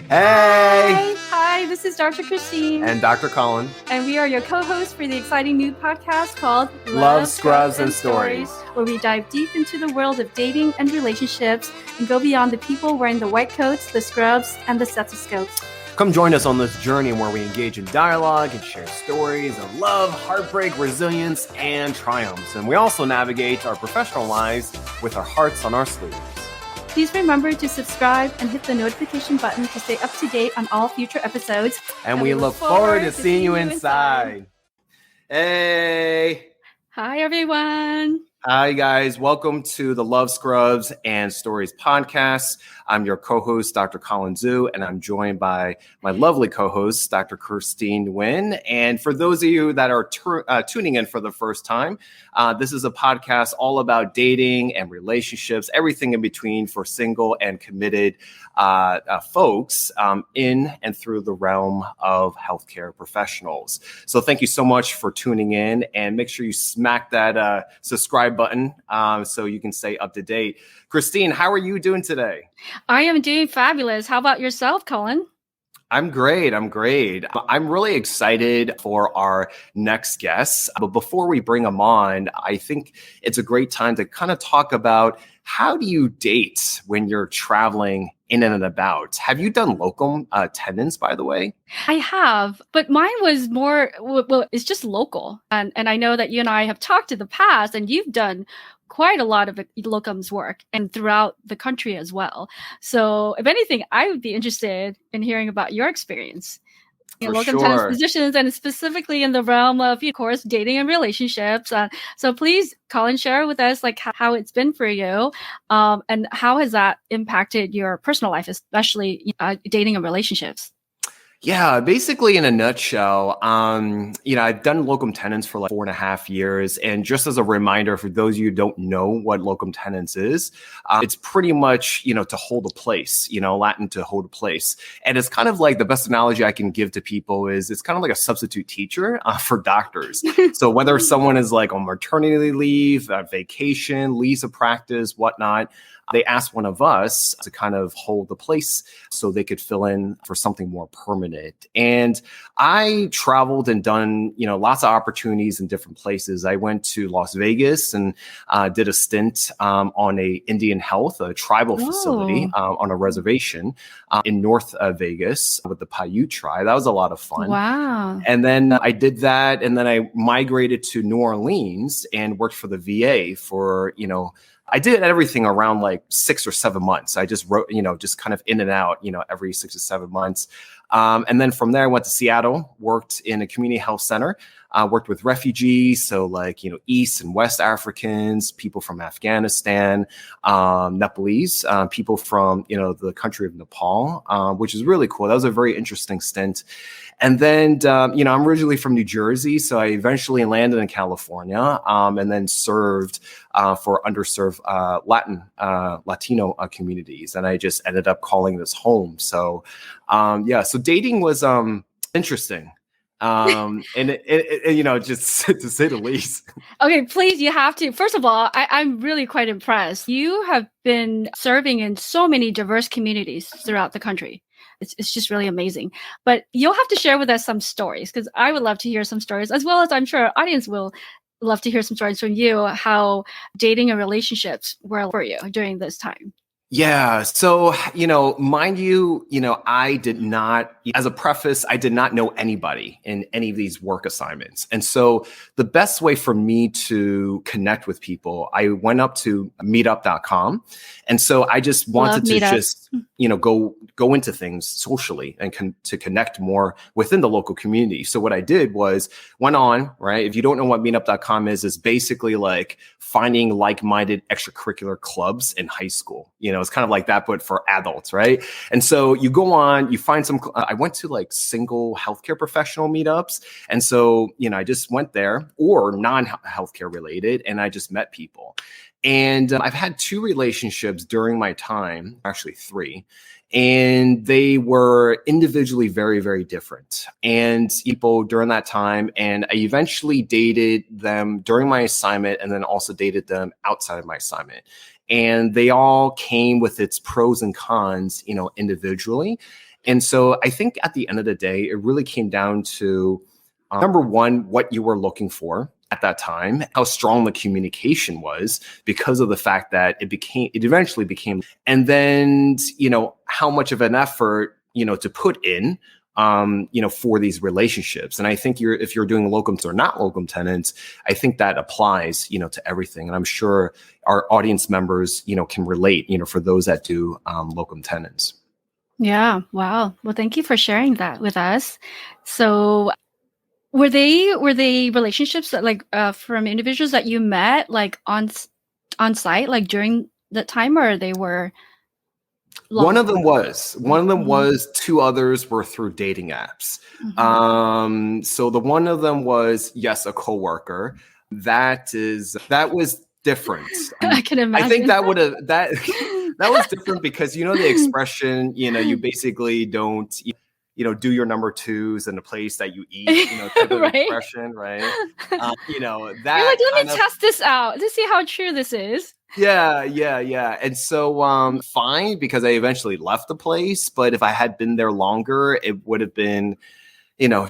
Hey! Hi, this is Dr. Christine. And Dr. Colin. And we are your co-hosts for the exciting new podcast called Love, Scrubs, and Stories, where we dive deep into the world of dating and relationships and go beyond the people wearing the white coats, the scrubs, and the stethoscopes. Come join us on this journey where we engage in dialogue and share stories of love, heartbreak, resilience, and triumphs. And we also navigate our professional lives with our hearts on our sleeves. Please remember to subscribe and hit the notification button to stay up to date on all future episodes. And we look forward to seeing you inside. Hey! Hi, everyone. Hi, guys. Welcome to the Love, Scrubs, and Stories podcast. I'm your co-host, Dr. Colin Zhu, and I'm joined by my lovely co-host, Dr. Christine Nguyen. And for those of you that are tuning in for the first time, this is a podcast all about dating and relationships, everything in between for single and committed folks in and through the realm of healthcare professionals. So thank you so much for tuning in, and make sure you smack that subscribe button so you can stay up to date. Christine, how are you doing today? I am doing fabulous. How about yourself, Colin? I'm great. I'm really excited for our next guest. But before we bring them on, I think it's a great time to kind of talk about how do you date when you're traveling in and about. Have you done locum tenens, by the way? I have, but mine was more, well, it's just local. And I know that you and I have talked in the past, and you've done quite a lot of locums work and throughout the country as well. So if anything, I would be interested in hearing about your experience in locum tenens positions, and specifically in the realm of course, dating and relationships. So please, Colin, share with us like how it's been for you, and how has that impacted your personal life, especially dating and relationships. Yeah, basically in a nutshell, I've done locum tenens for like 4.5 years. And just as a reminder, for those of you who don't know what locum tenens is, it's pretty much, to hold a place, Latin to hold a place. And it's kind of like the best analogy I can give to people is it's kind of like a substitute teacher for doctors. So whether someone is like on maternity leave, vacation, leaves of practice, whatnot, they asked one of us to kind of hold the place so they could fill in for something more permanent. And I traveled and done, lots of opportunities in different places. I went to Las Vegas and did a stint on a Indian Health, a tribal facility on a reservation in North Vegas with the Paiute tribe. That was a lot of fun. Wow. And then I did that. And then I migrated to New Orleans and worked for the VA for, I did everything around like 6 or 7 months. I just wrote, just kind of in and out, every 6 or 7 months. And then from there, I went to Seattle, worked in a community health center, worked with refugees. So like, East and West Africans, people from Afghanistan, Nepalese, people from, the country of Nepal, which is really cool. That was a very interesting stint. And then, I'm originally from New Jersey, so I eventually landed in California, and then served for underserved Latino communities. And I just ended up calling this home. So, so dating was interesting. And it, just to say the least. Okay, please, you have to. First of all, I'm really quite impressed. You have been serving in so many diverse communities throughout the country. It's just really amazing. But you'll have to share with us some stories, because I would love to hear some stories, as well as I'm sure our audience will love to hear some stories from you, how dating and relationships were for you during this time. Yeah. So, mind you, I did not, as a preface, I did not know anybody in any of these work assignments. And so the best way for me to connect with people, I went up to meetup.com. And so I just wanted to just, go into things socially and to connect more within the local community. So what I did was went on, right? If you don't know what meetup.com is basically like finding like-minded extracurricular clubs in high school. It's kind of like that, but for adults, right? And so you go on, you find some, I went to like single healthcare professional meetups. And so, I just went there, or non-healthcare related, and I just met people. And I've had 2 relationships during my time, actually 3. And they were individually very, very different. And people during that time, and I eventually dated them during my assignment and then also dated them outside of my assignment. And they all came with its pros and cons, individually. And so I think at the end of the day, it really came down to number one, what you were looking for at that time, how strong the communication was because of the fact that it eventually became, and then, how much of an effort, to put in, for these relationships. And I think if you're doing locums or not locum tenens, I think that applies, to everything. And I'm sure our audience members, can relate, for those that do locum tenens. Yeah. Wow. Well, thank you for sharing that with us. So were they relationships that from individuals that you met on site during that time, or they were One of them was. Mm-hmm. Two others were through dating apps. Mm-hmm. So the one of them was, yes, a coworker. That was different. I can imagine. I think that was different because the expression, you basically don't do your number twos in the place that you eat, type of right? Expression, right? That You're like, let me test this out to see how true this is. Yeah. And so fine, because I eventually left the place, but if I had been there longer, it would have been,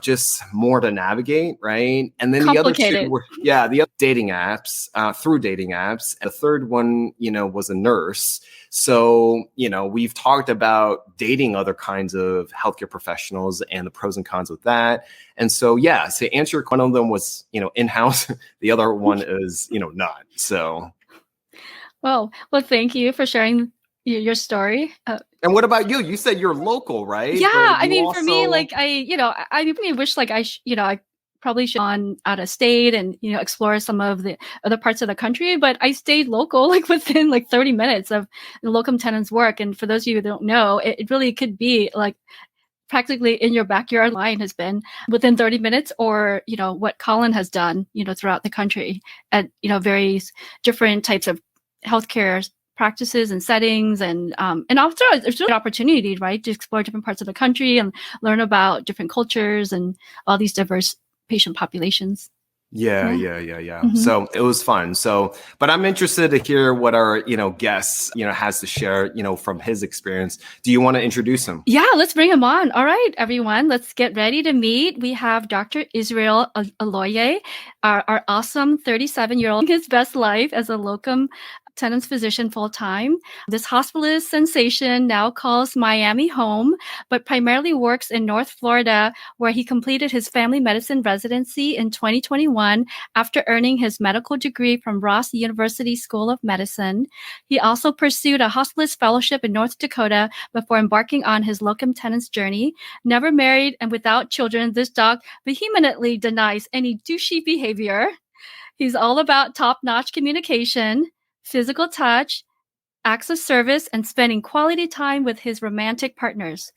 just more to navigate, right? And then the other two were, the other dating apps, through dating apps. And the third one, was a nurse. So, we've talked about dating other kinds of healthcare professionals and the pros and cons of that. And so, to answer your question, one of them was, in-house. The other one is, not. So. Well, thank you for sharing your story. And what about you? You said you're local, right? Yeah, But I mean, also... for me, I really wish I probably should have gone out of state and, explore some of the other parts of the country, but I stayed local, within 30 minutes of the locum tenens work. And for those of you who don't know, it really could be practically in your backyard. Line has been within 30 minutes, or, what Colin has done, throughout the country at, various different types of healthcare practices and settings, and also it's really an opportunity, right, to explore different parts of the country and learn about different cultures and all these diverse patient populations. Yeah. Mm-hmm. So it was fun. So, but I'm interested to hear what our, guest, has to share, from his experience. Do you want to introduce him? Yeah, let's bring him on. All right, everyone, let's get ready to meet. We have Dr. Israel Oloye, our awesome 37-year-old, his best life as a locum tenens physician full-time. This hospitalist sensation now calls Miami home, but primarily works in North Florida, where he completed his family medicine residency in 2021 after earning his medical degree from Ross University School of Medicine. He also pursued a hospitalist fellowship in North Dakota before embarking on his locum tenens journey. Never married and without children, this doc vehemently denies any douchey behavior. He's all about top-notch communication, physical touch, acts of service, and spending quality time with his romantic partners.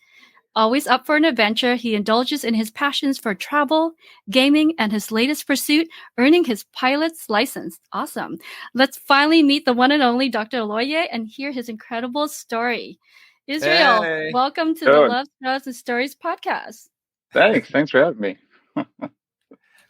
Always up for an adventure, he indulges in his passions for travel, gaming, and his latest pursuit, earning his pilot's license. Awesome. Let's finally meet the one and only Dr. Oloye and hear his incredible story. Israel, welcome to the Love, Stress, and Stories podcast. Thanks for having me.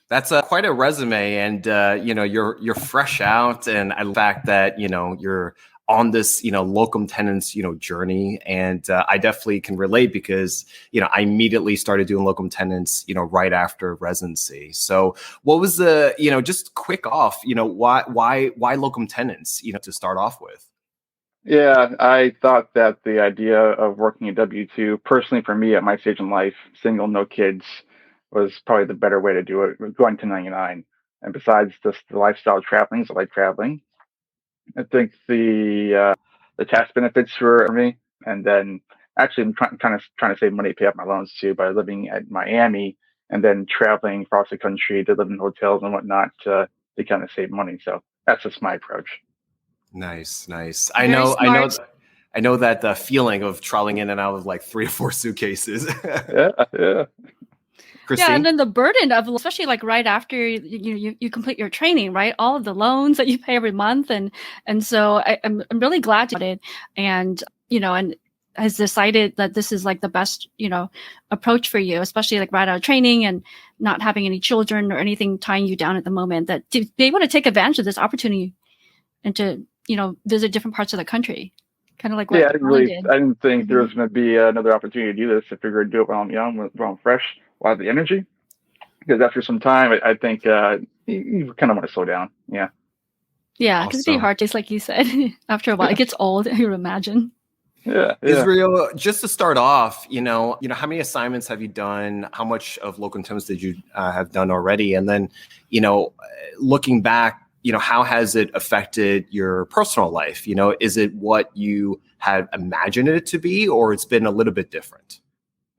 That's quite a resume, and you're fresh out, and I like the fact that you're on this locum tenens journey, and I definitely can relate because I immediately started doing locum tenens right after residency. So what was the just quick off why locum tenens to start off with? Yeah, I thought that the idea of working a W-2, personally for me at my stage in life, single, no kids, was probably the better way to do it, going to 99. And besides just the lifestyle of traveling, so I like traveling, I think the tax benefits were for me. And then actually I'm trying to save money to pay off my loans too by living at Miami and then traveling across the country to live in hotels and whatnot to kind of save money. So that's just my approach. Nice. I know that the feeling of traveling in and out of 3 or 4 suitcases. Yeah. Christine? Yeah, and then the burden of, especially right after you complete your training, right? All of the loans that you pay every month, and so I'm really glad to it, and and has decided that this is the best approach for you, especially right out of training and not having any children or anything tying you down at the moment. That to be able to take advantage of this opportunity and to visit different parts of the country. Kind of like what Yeah, Colin did. I didn't think there Mhm. was going to be another opportunity to do this. I figured I'd do it while I'm young, while I'm fresh, while I have the energy. Because after some time, I think you kind of want to slow down. Yeah. Yeah, because it'd be Awesome. hard, just like you said. After a while, it gets old. You imagine. Yeah. Israel, just to start off, how many assignments have you done? How much of locum tenens did you have done already? And then, looking back, how has it affected your personal life? Is it what you had imagined it to be, or it's been a little bit different?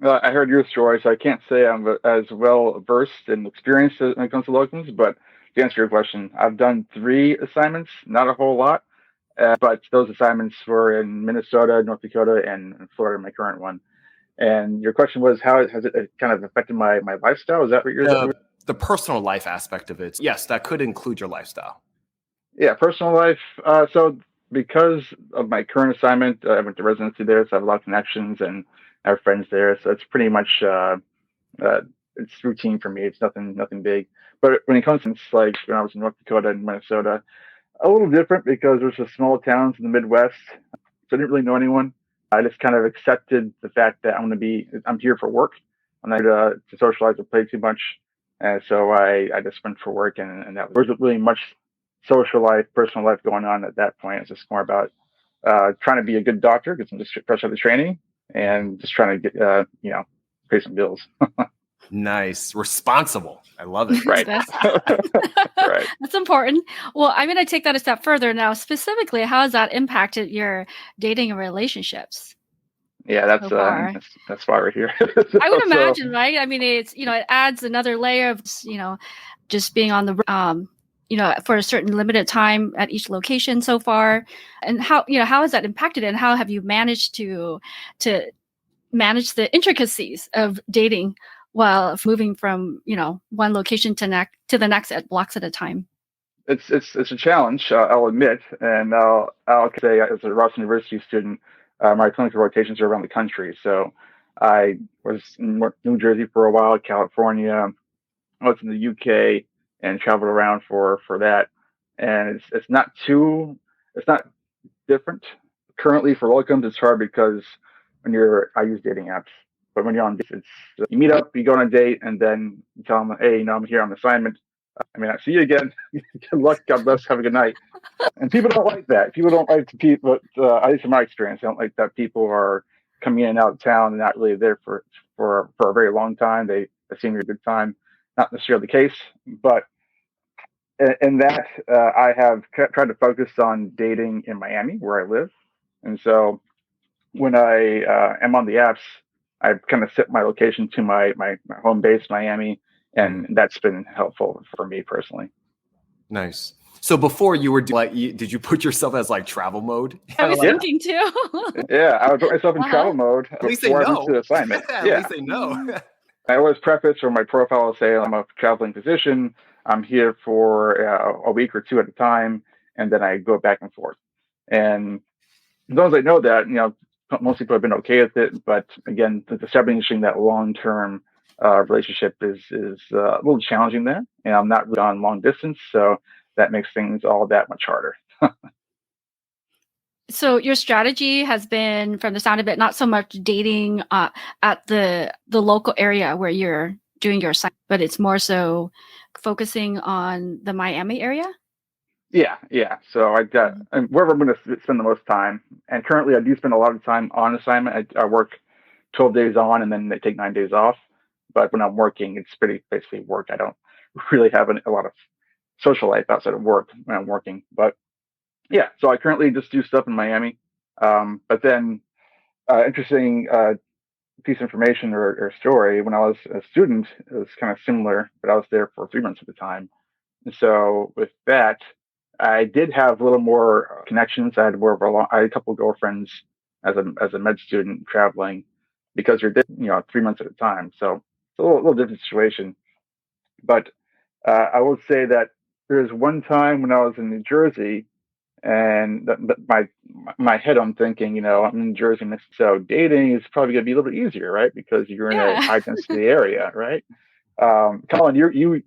I heard your story, so I can't say I'm as well versed and experienced when it comes to locums. But to answer your question, I've done 3 assignments, not a whole lot, but those assignments were in Minnesota, North Dakota, and Florida, my current one. And your question was, how has it kind of affected my lifestyle? Is that what you're? The personal life aspect of it. Yes, that could include your lifestyle. Yeah, personal life. So because of my current assignment, I went to residency there, so I have a lot of connections and I have friends there. So it's pretty much it's routine for me. It's nothing big. But when it comes to like when I was in North Dakota and Minnesota, a little different because there's just small towns in the Midwest. So I didn't really know anyone. I just kind of accepted the fact that I'm here for work. I'm not here to socialize or play too much. And so I just went for work, and that wasn't really much social life, personal life going on at that point. It's just more about trying to be a good doctor because I'm just fresh out of training and just trying to get, pay some bills. Nice. Responsible. I love it. Right. Right. That's important. Well, I'm going to take that a step further now. Specifically, how has that impacted your dating and relationships? Yeah, that's why we're here. I would imagine, right? I mean, it's, it adds another layer of, just being on the, for a certain limited time at each location so far. And how has that impacted it? And how have you managed to manage the intricacies of dating while moving from, one location to the next at blocks at a time? It's a challenge, I'll admit, and I'll say as a Ross University student, my clinical rotations are around the country. So I was in New Jersey for a while, California, I was in the UK, and traveled around for that. And it's not different. Currently for locums, it's hard because I use dating apps, but when you're on, it's you meet up, you go on a date, and then you tell them, hey, I'm here on assignment. I mean, I see you again. Good luck. God bless. Have a good night. And people don't like that. People don't like people, at least in my experience, I don't like that people are coming in and out of town and not really there for a very long time. They seem to have a good time. Not necessarily the case, but in that, I have tried to focus on dating in Miami, where I live. And so when I am on the apps, I kind of set my location to my home base, Miami, and that's been helpful for me personally. Nice. So before you were did you put yourself as like travel mode? I was thinking too. Yeah, I would put myself in travel mode at least they know. I went to the assignment. At least they know. I always preface or my profile will say I'm a traveling physician. I'm here for a week or 2 at a time, and then I go back and forth. And as long as I know that, most people have been okay with it. But again, establishing that long-term relationship is a little challenging there. And I'm not really on long distance, so that makes things all that much harder. So your strategy has been, from the sound of it, not so much dating at the local area where you're doing your assignment, but it's more so focusing on the Miami area? Yeah. So I got wherever I'm going to spend the most time. And currently I do spend a lot of time on assignment. I work 12 days on and then they take 9 days off. But when I'm working, it's pretty basically work. I don't really have a lot of social life outside of work when I'm working. But yeah, so I currently just do stuff in Miami. But then interesting piece of information or story, when I was a student, it was kind of similar, but I was there for 3 months at the time. And so with that, I did have a little more connections. I had a couple of girlfriends as a med student traveling because you're 3 months at a time. So it's a little different situation. But I will say that there was one time when I was in New Jersey, and my head, I'm thinking, I'm in Jersey, so dating is probably going to be a little bit easier, right? Because you're in a high density area, right? Colin, you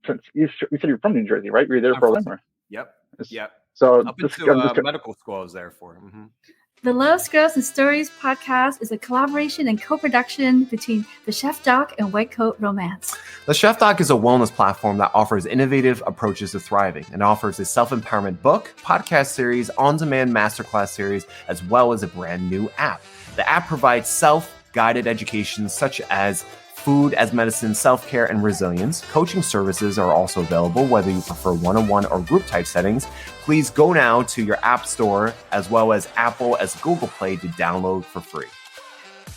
said you're from New Jersey, right? Were you there for a summer? Yep. So up into medical school I was there for. Mm-hmm. The Love, Scrubs, and Stories podcast is a collaboration and co-production between The Chef Doc and White Coat Romance. The Chef Doc is a wellness platform that offers innovative approaches to thriving and offers a self-empowerment book, podcast series, on-demand masterclass series, as well as a brand new app. The app provides self-guided education such as food as medicine, self-care, and resilience. Coaching services are also available, whether you prefer one-on-one or group type settings. Please go now to your app store as well as Apple as Google Play to download for free.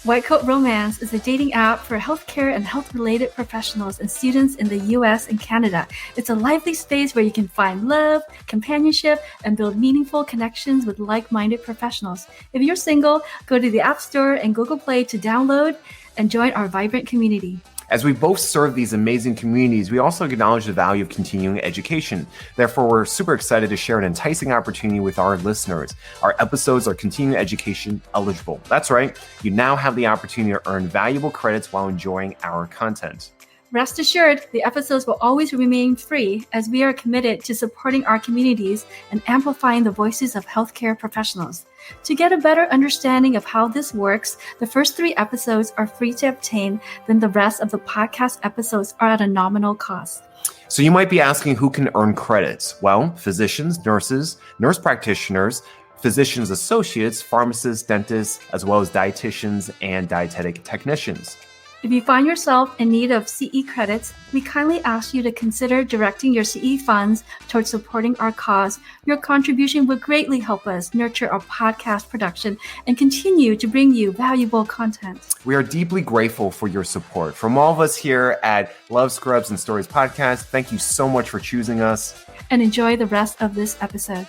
White Coat Romance is a dating app for healthcare and health-related professionals and students in the US and Canada. It's a lively space where you can find love, companionship, and build meaningful connections with like-minded professionals. If you're single, go to the App Store and Google Play to download and join our vibrant community. As we both serve these amazing communities, we also acknowledge the value of continuing education. Therefore, we're super excited to share an enticing opportunity with our listeners. Our episodes are continuing education eligible. That's right. You now have the opportunity to earn valuable credits while enjoying our content. Rest assured, the episodes will always remain free as we are committed to supporting our communities and amplifying the voices of healthcare professionals. To get a better understanding of how this works, the first 3 episodes are free to obtain, then the rest of the podcast episodes are at a nominal cost. So you might be asking who can earn credits? Well, physicians, nurses, nurse practitioners, physicians associates, pharmacists, dentists, as well as dietitians and dietetic technicians. If you find yourself in need of CE credits, we kindly ask you to consider directing your CE funds towards supporting our cause. Your contribution would greatly help us nurture our podcast production and continue to bring you valuable content. We are deeply grateful for your support. From all of us here at Love, Scrubs, and Stories podcast, thank you so much for choosing us. And enjoy the rest of this episode.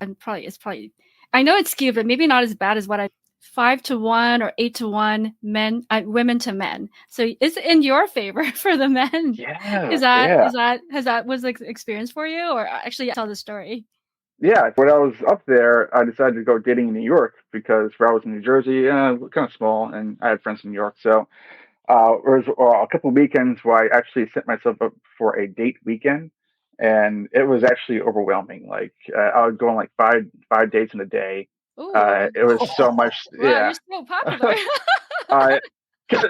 And it's probably, I know it's skewed, but maybe not as bad as what 5-to-1 or 8-to-1 women to men. So it's in your favor for the men. Yeah. Is that was the experience for you, or actually tell the story? Yeah. When I was up there, I decided to go dating in New York because where I was in New Jersey, kind of small, and I had friends in New York. So there was a couple of weekends where I actually set myself up for a date weekend, and it was actually overwhelming. Like I would go on like five dates in a day. It was so much. Wow, Yeah, you're so popular.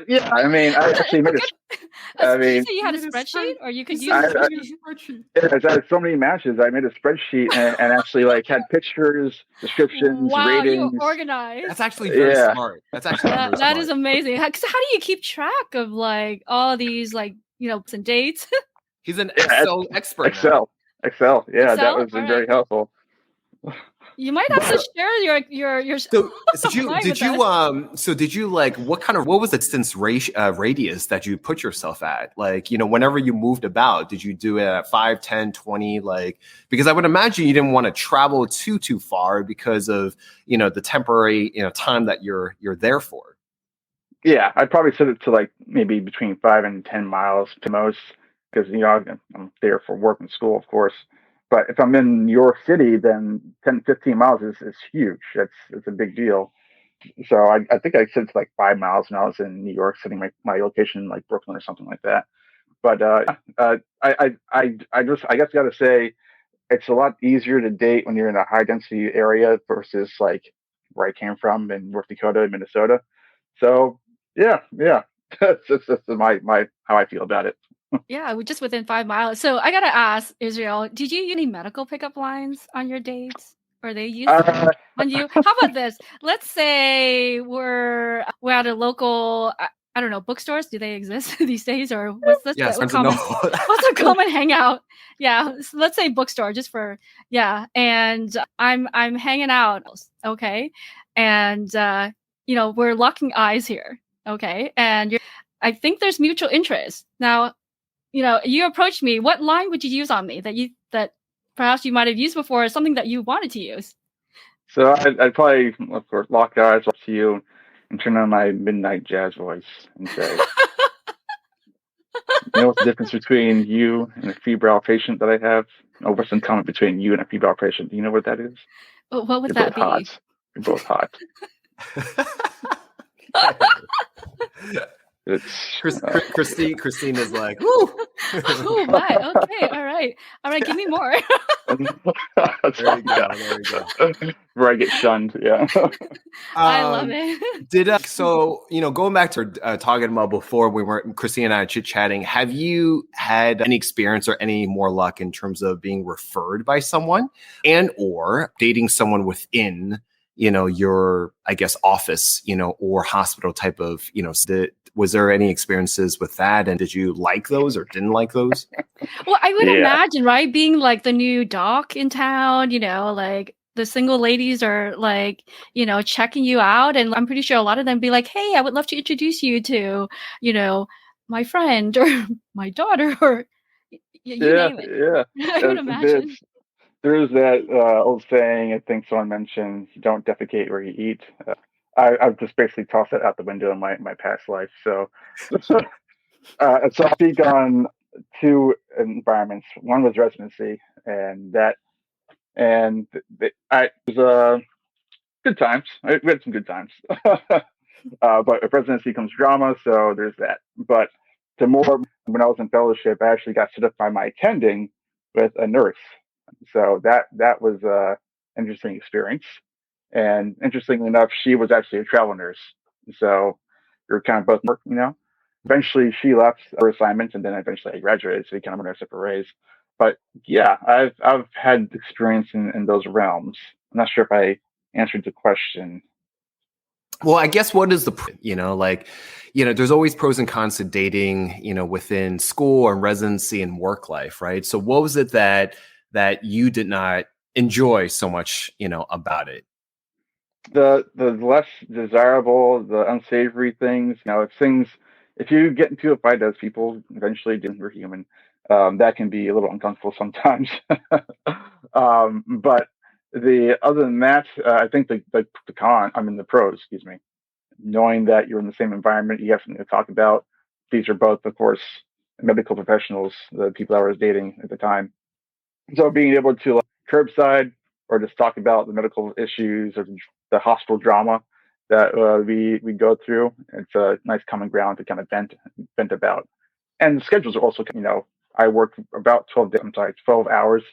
yeah. I mean, I actually made So you had a spreadsheet, or you could use I a spreadsheet? I had so many matches. I made a spreadsheet and actually like had pictures, descriptions, Wow, ratings. you organized. That's actually very smart. That's actually very That smart. is amazing. How do you keep track of like all these and dates? He's an Excel expert. Excel. Yeah, Excel? that was All very right. helpful. You might have to share your. So did you like what was the distance radius that you put yourself at? Like, whenever you moved about, did you do it at 5, 10, 20? Like, because I would imagine you didn't want to travel too far because of, the temporary, time that you're there for. Yeah, I'd probably set it to like maybe between 5 and 10 miles to most because, I'm there for work and school, of course. But if I'm in New York City, then 10, 15 miles is huge. It's a big deal. So I think I said to like 5 miles when I was in New York, setting my location in like Brooklyn or something like that. But I guess got to say it's a lot easier to date when you're in a high density area versus like where I came from in North Dakota and Minnesota. So yeah, that's my how I feel about it. Yeah, we're just within 5 miles. So I gotta ask, Israel, did you use any medical pickup lines on your dates? Or they used on you? How about this? Let's say we're at a local, I don't know, bookstores. Do they exist these days? Or what's this? Yes, what's a common hangout? Yeah, so let's say bookstore, just for And I'm hanging out, okay, and we're locking eyes here, okay, and I think there's mutual interest now. You approached me. What line would you use on me that perhaps you might have used before, or something that you wanted to use? So I'd probably, of course, lock eyes up to you and turn on my midnight jazz voice and say, what's the difference between you and a febrile patient that I have? Or what's in common between you and a febrile patient? Do you know what that is? Well, what would You're that both be? Hot. You're both hot. Christine is like, woo. Oh my. Okay. All right. Give me more. There you go. There you go. Where I get shunned. Yeah. I love it. So going back to talking about before we were Christine and I chit chatting, have you had any experience or any more luck in terms of being referred by someone and or dating someone within your, I guess, office, or hospital type of, was there any experiences with that? And did you like those or didn't like those? Well, I would imagine, right? Being like the new doc in town, like the single ladies are like, checking you out. And I'm pretty sure a lot of them be like, hey, I would love to introduce you to, my friend or my daughter or you name it. Yeah. I would imagine. There's that old saying, I think someone mentioned, don't defecate where you eat. I've just basically tossed that out the window in my past life. So, so I speak on two environments. One was residency, and it was good times. We had some good times. But with residency comes drama, so there's that. But when I was in fellowship, I actually got set up by my attending with a nurse. So that was an interesting experience. And interestingly enough, she was actually a travel nurse. So we were kind of both working, Eventually she left her assignment and then eventually I graduated, so we kind of went our separate ways. But yeah, I've had experience in those realms. I'm not sure if I answered the question. Well, I guess what is there's always pros and cons to dating, within school and residency and work life, right? So what was it that you did not enjoy so much, about it? The less desirable, the unsavory things, if you get into a fight as people eventually do, we're human, that can be a little uncomfortable sometimes. But other than that, I think the pros, excuse me, knowing that you're in the same environment, you have something to talk about. These are both, of course, medical professionals, the people I was dating at the time. So being able to curbside or just talk about the medical issues or the hospital drama that we go through, it's a nice common ground to kind of vent about. And the schedules are also, I work about 12 hours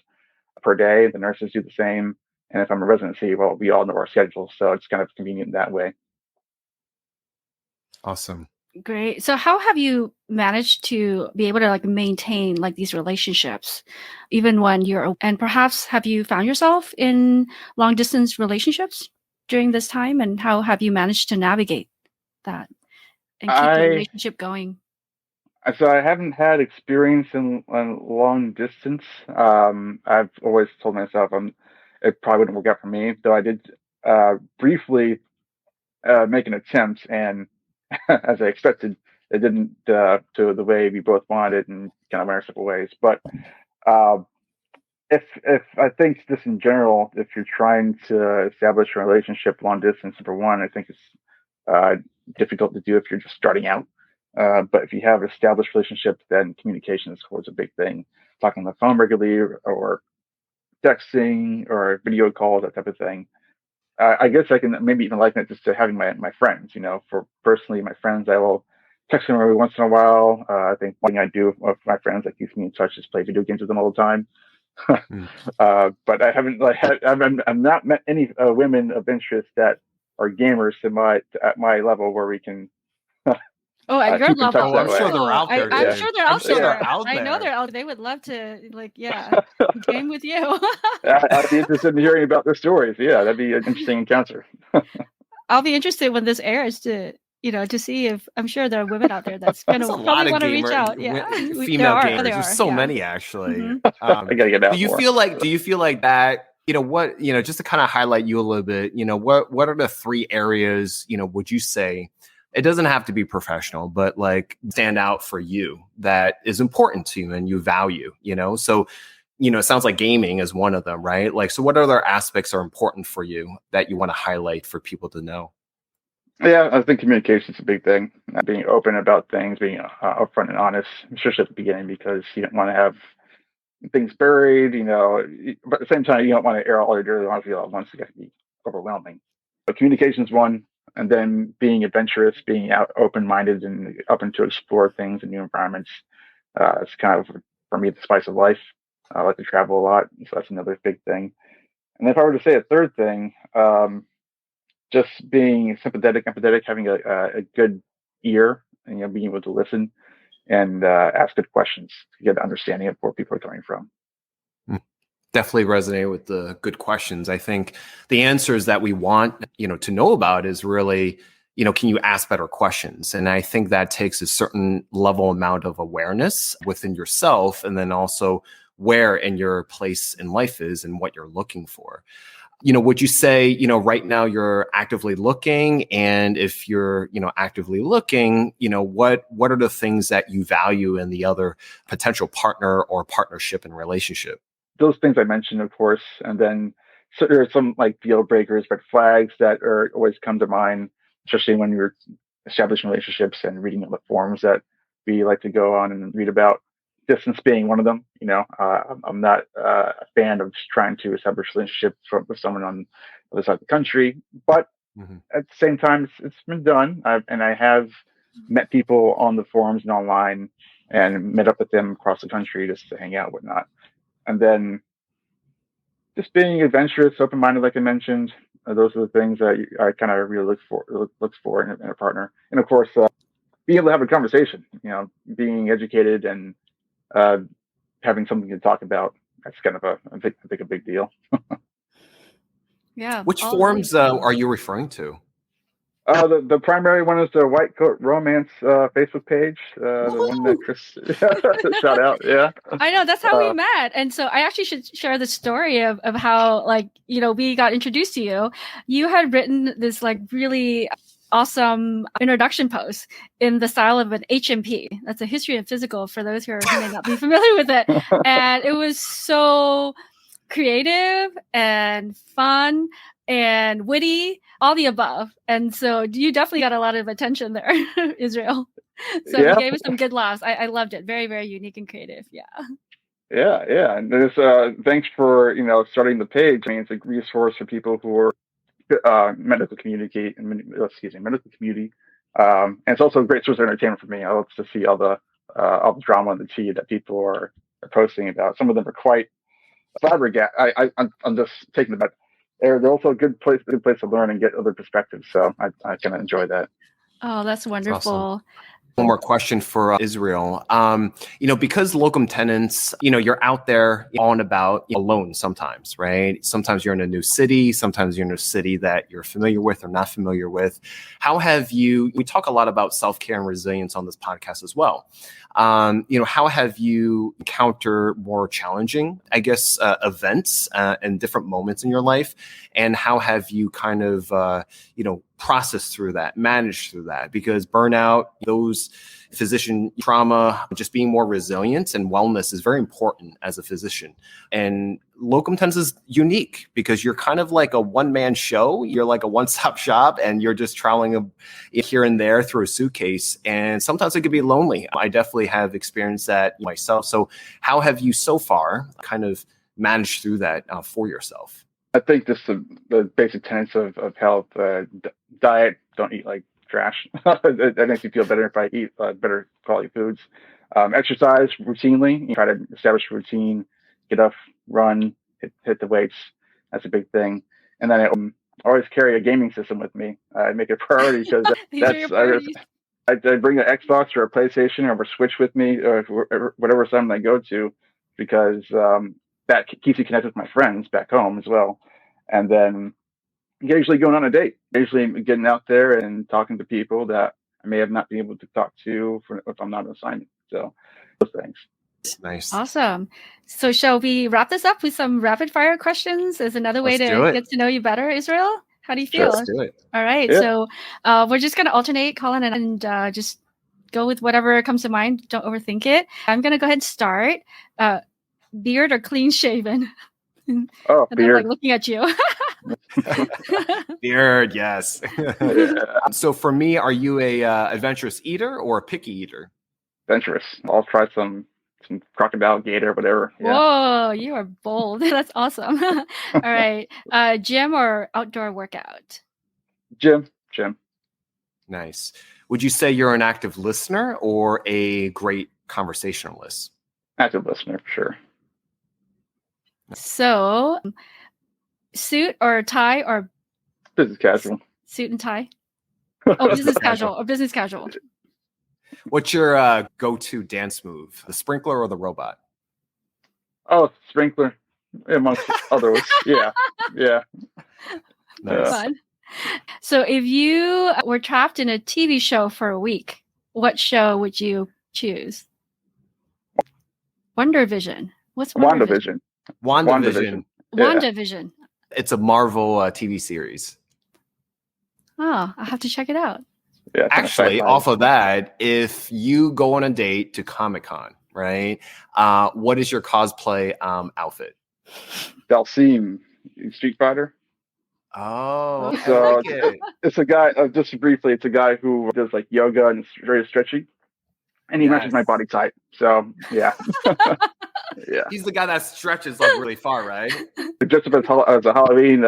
per day. The nurses do the same. And if I'm a residency, well, we all know our schedules. So it's kind of convenient that way. Awesome. Great. So how have you managed to be able to maintain these relationships even when and perhaps have you found yourself in long distance relationships during this time, and how have you managed to navigate that and keep the relationship going? So I haven't had experience in long distance. I've always told myself it probably wouldn't work out for me, though I did briefly make an attempt, and as I expected, it didn't to the way we both wanted, and kind of went our separate ways. But if I think just in general, if you're trying to establish a relationship long distance, number one, I think it's difficult to do if you're just starting out. But if you have an established relationship, then communication is, of course, a big thing. Talking on the phone regularly, or texting, or video calls, that type of thing. I guess I can maybe even liken it just to having my friends. For personally, my friends, I will text them every once in a while. I think one thing I do with my friends that keeps me in touch is play video games with them all the time. But I haven't I've not met any women of interest that are gamers at my level where we can. Oh, at your level. I'm sure they're out there. I'm sure they're out there. I know they're out. They would love to, game with you. I'd be interested in hearing about their stories. Yeah, that'd be an interesting encounter. I'll be interested when this airs to see if, I'm sure there are women out there that's going to probably want to reach out. Yeah, female gamers. There's so many actually. Mm-hmm. I gotta get out. Do you feel like that? Just to kind of highlight you a little bit. What are the three areas? Would you say? It doesn't have to be professional, but stand out for you that is important to you and you value, So, it sounds like gaming is one of them, right? So what other aspects are important for you that you want to highlight for people to know? Yeah, I think communication is a big thing. Being open about things, being upfront and honest, especially at the beginning, because you don't want to have things buried, but at the same time, you don't want to air all your dirty laundry all at once. It can be overwhelming. But communication is one. And then being adventurous, being open-minded and open to explore things in new environments. It's kind of, for me, the spice of life. I like to travel a lot, so that's another big thing. And if I were to say a third thing, just being sympathetic, empathetic, having a good ear, and being able to listen and ask good questions to get an understanding of where people are coming from. Definitely resonate with the good questions. I think the answers that we want, to know about is really, can you ask better questions? And I think that takes a certain level amount of awareness within yourself, and then also where in your place in life is and what you're looking for. Would you say, right now you're actively looking? And if you're, actively looking, what are the things that you value in the other potential partner or partnership and relationship? Those things I mentioned, of course, and then so there are some like deal breakers, red flags that always come to mind, especially when you're establishing relationships and reading the forums that we like to go on and read about. Distance being one of them. I'm not a fan of trying to establish relationships with someone on the other side of the country, but at the same time, it's been done. I have met people on the forums and online, and met up with them across the country just to hang out and whatnot. And then just being adventurous, open-minded, like I mentioned. Those are the things that I kind of really look for in a partner. And of course, being able to have a conversation. Being educated and having something to talk about. That's kind of I think a big deal. Yeah. Which forums are you referring to? The primary one is the White Coat Romance Facebook page. The one that Chris shout out. Yeah. I know, that's how we met. And so I actually should share the story of how, we got introduced to you. You had written this really awesome introduction post in the style of an HMP. That's a history and physical for those who may not be familiar with it. And it was so creative and fun and witty, all the above. And so you definitely got a lot of attention there, Israel. So you gave us some good laughs. I loved it. Very, very unique and creative. Yeah. Yeah. And there's thanks for starting the page. I mean, it's a resource for people who are medical community. And it's also a great source of entertainment for me. I love to see all the drama and the tea that people are posting about. Some of them are quite flabbergasted. I'm just taking the bet. They're also a good place to learn and get other perspectives. So I kind of enjoy that. Oh, that's wonderful. That's awesome. One more question for Israel. Because locum tenens, you're out there on and about alone sometimes, right? Sometimes you're in a new city. Sometimes you're in a city that you're familiar with or not familiar with. We talk a lot about self-care and resilience on this podcast as well. How have you encountered more challenging, events and different moments in your life? And how have you kind of, processed through that, managed through that? Because burnout, those physician trauma, just being more resilient and wellness is very important as a physician. And locum tenens is unique because you're kind of like a one-man show. You're like a one-stop shop, and you're just traveling here and there through a suitcase. And sometimes it could be lonely. I definitely have experienced that myself. So how have you so far kind of managed through that for yourself? I think just the basic tenets of health, diet, don't eat like trash. That makes me feel better if I eat better quality foods. Exercise routinely, try to establish a routine, get up, run, hit the weights. That's a big thing. And then I always carry a gaming system with me. I make it a priority because I bring an Xbox or a PlayStation or a Switch with me, or whatever summon I go to, because that keeps you connected with my friends back home as well. And then occasionally going on a date, occasionally getting out there and talking to people that I may have not been able to talk to if I'm not on assignment. So those things. Nice. Awesome. So shall we wrap this up with some rapid fire questions as another way to get to know you better, Israel? How do you feel? Let's do it. All right. Yeah. So we're just going to alternate, Colin, and just go with whatever comes to mind. Don't overthink it. I'm going to go ahead and start. Beard or clean shaven? Oh, beard. I'm looking at you. Beard, yes. So for me, are you a adventurous eater or a picky eater? Adventurous. I'll try some crocodile, gator, whatever. Yeah. Whoa, you are bold. That's awesome. All right. Gym or outdoor workout? Gym. Nice. Would you say you're an active listener or a great conversationalist? Active listener, for sure. So, suit or tie or Business casual. suit and tie? Oh, business casual or business casual. What's your go-to dance move? The sprinkler or the robot? Oh, sprinkler, amongst others. Yeah. Nice. Fun. So, if you were trapped in a TV show for a week, what show would you choose? WandaVision. What's WandaVision? WandaVision. WandaVision. It's a Marvel TV series. Oh, I'll have to check it out. Yeah. Actually, off of that, if you go on a date to Comic-Con, right? What is your cosplay outfit? Dalsim, Street Fighter. Oh, So I like it. it's a guy. Just briefly, it's a guy who does like yoga and is very stretchy, and he matches my body type. So yeah, yeah. He's the guy that stretches like really far, right? Just as a Halloween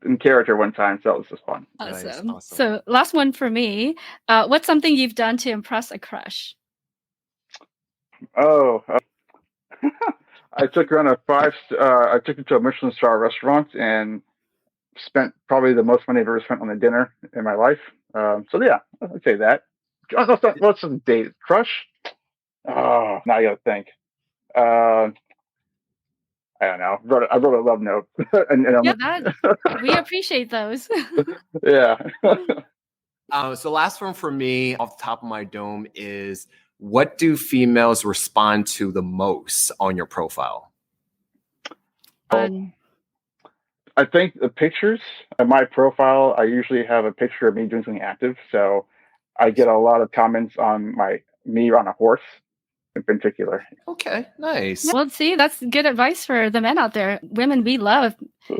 in character one time, so it was just fun. Awesome. Nice, awesome. So, last one for me. What's something you've done to impress a crush? Oh, I took her on I took her to a Michelin star restaurant and spent probably the most money I've ever spent on a dinner in my life. So yeah, I'd say that. What's a date? Crush? Oh, now I gotta think. I don't know. I wrote a love note. We appreciate those. Yeah. So last one for me off the top of my dome is, what do females respond to the most on your profile? I think the pictures on my profile, I usually have a picture of me doing something active. So I get a lot of comments on me on a horse in particular. Okay, nice. Well, see, that's good advice for the men out there. Women, we love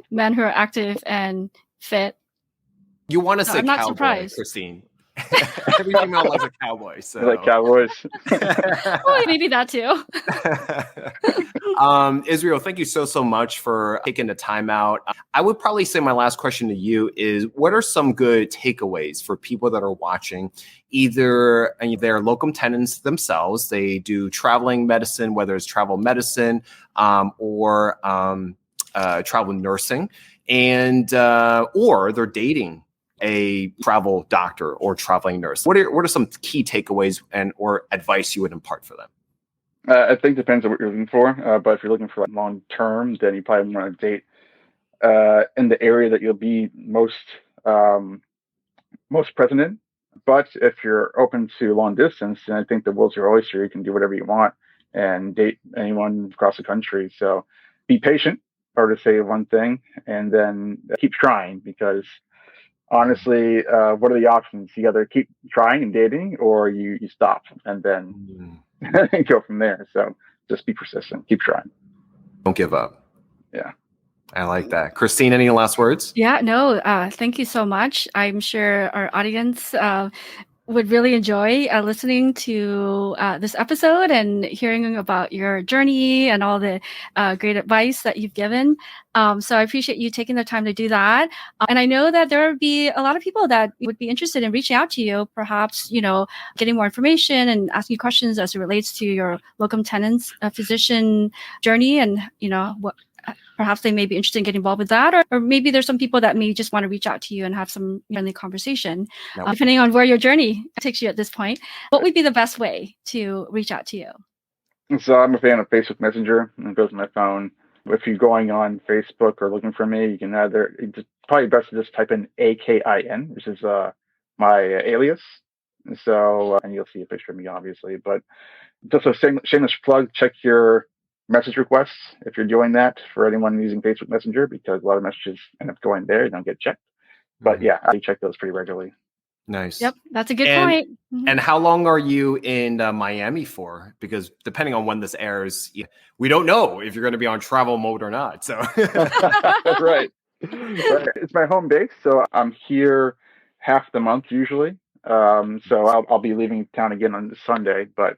men who are active and fit. You want to say I'm not cowboy, surprised. Christine. Every female likes a cowboy. So. I like cowboys. Well, maybe that too. Israel, thank you so much for taking the time out. I would probably say my last question to you is, what are some good takeaways for people that are watching? Either they're locum tenens themselves, they do traveling medicine, whether it's travel medicine or travel nursing, and or they're dating a travel doctor or traveling nurse. What are some key takeaways or advice you would impart for them? I think it depends on what you're looking for. But if you're looking for long term, then you probably want to date in the area that you'll be most present in. But if you're open to long distance, then I think the world's your oyster. You can do whatever you want and date anyone across the country. So be patient, or to say one thing, and then keep trying, because honestly, what are the options? You either keep trying and dating, or you stop and then go from there. So just be persistent, keep trying. Don't give up. Yeah. I like that. Christine, any last words? Yeah, no, thank you so much. I'm sure our audience would really enjoy listening to this episode and hearing about your journey and all the great advice that you've given. So I appreciate you taking the time to do that. And I know that there would be a lot of people that would be interested in reaching out to you, perhaps, getting more information and asking you questions as it relates to your locum tenens physician journey, and, what perhaps they may be interested in getting involved with that, or maybe there's some people that may just want to reach out to you and have some friendly conversation, depending on where your journey takes you at this point. What would be the best way to reach out to you? So I'm a fan of Facebook Messenger, and it goes on my phone. If you're going on Facebook or looking for me, you can it's probably best to just type in AKIN, which is my alias. And so, and you'll see a picture of me, obviously. But just a shameless plug, check your message requests if you're doing that for anyone using Facebook Messenger, because a lot of messages end up going there, they don't get checked. But yeah, I check those pretty regularly. Nice. Yep, that's a good point. And how long are you in Miami for? Because depending on when this airs, we don't know if you're going to be on travel mode or not. So that's right. It's my home base, so I'm here half the month usually. So I'll be leaving town again on Sunday, but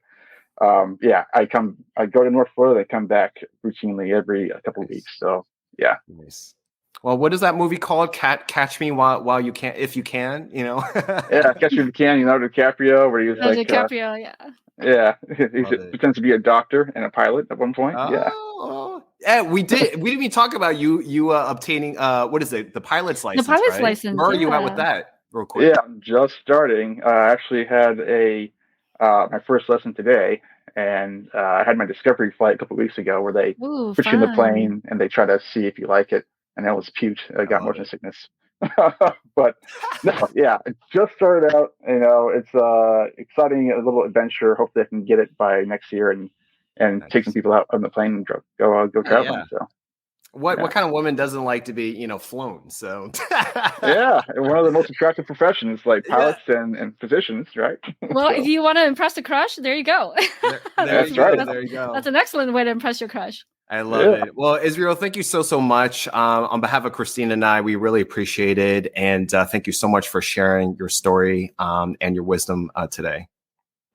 yeah, I go to North Florida, I come back routinely every couple of weeks. So yeah. Nice. Well, what is that movie called? Catch Me While You Can, if you can, you know? Yeah, Catch Me If You Can, Leonardo DiCaprio, where he was like, DiCaprio, yeah. yeah, he pretends to be a doctor and a pilot at one point. Yeah, we didn't even talk about you obtaining what is it, the pilot's license? The pilot's right? license. Where are you at with that, real quick? Yeah, I'm just starting. I actually had my first lesson today, and I had my discovery flight a couple of weeks ago, where they put you in the plane and they try to see if you like it, and I almost puked. I got motion sickness. But no, yeah, it just started out. You know, it's exciting, a little adventure. Hopefully, I can get it by next year and Nice. take some people out on the plane and go traveling. Yeah. So. What kind of woman doesn't like to be, flown? So yeah, one of the most attractive professions, like pilots and physicians, right? Well, if you want to impress a crush, there you go. That's right. There you go. That's an excellent way to impress your crush. I love it. Well, Israel, thank you so much. On behalf of Christine and I, we really appreciate it. And thank you so much for sharing your story and your wisdom today.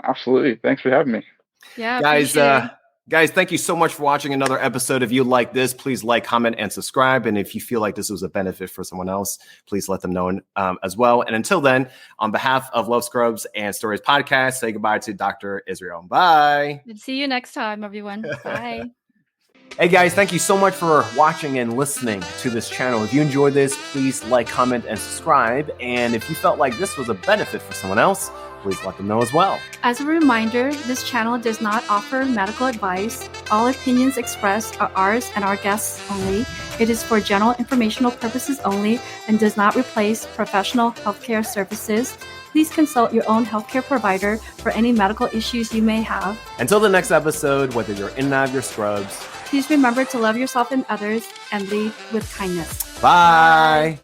Absolutely. Thanks for having me. Yeah, Guys, thank you so much for watching another episode. If you like this, please like, comment, and subscribe. And if you feel like this was a benefit for someone else, please let them know as well. And until then, on behalf of Love Scrubs and Stories Podcast, say goodbye to Dr. Israel. Bye. See you next time, everyone. Bye. Hey guys, thank you so much for watching and listening to this channel. If you enjoyed this, please like, comment, and subscribe. And if you felt like this was a benefit for someone else, please let them know as well. As a reminder, this channel does not offer medical advice. All opinions expressed are ours and our guests only. It is for general informational purposes only and does not replace professional healthcare services. Please consult your own healthcare provider for any medical issues you may have. Until the next episode, whether you're in and out of your scrubs, please remember to love yourself and others and lead with kindness. Bye.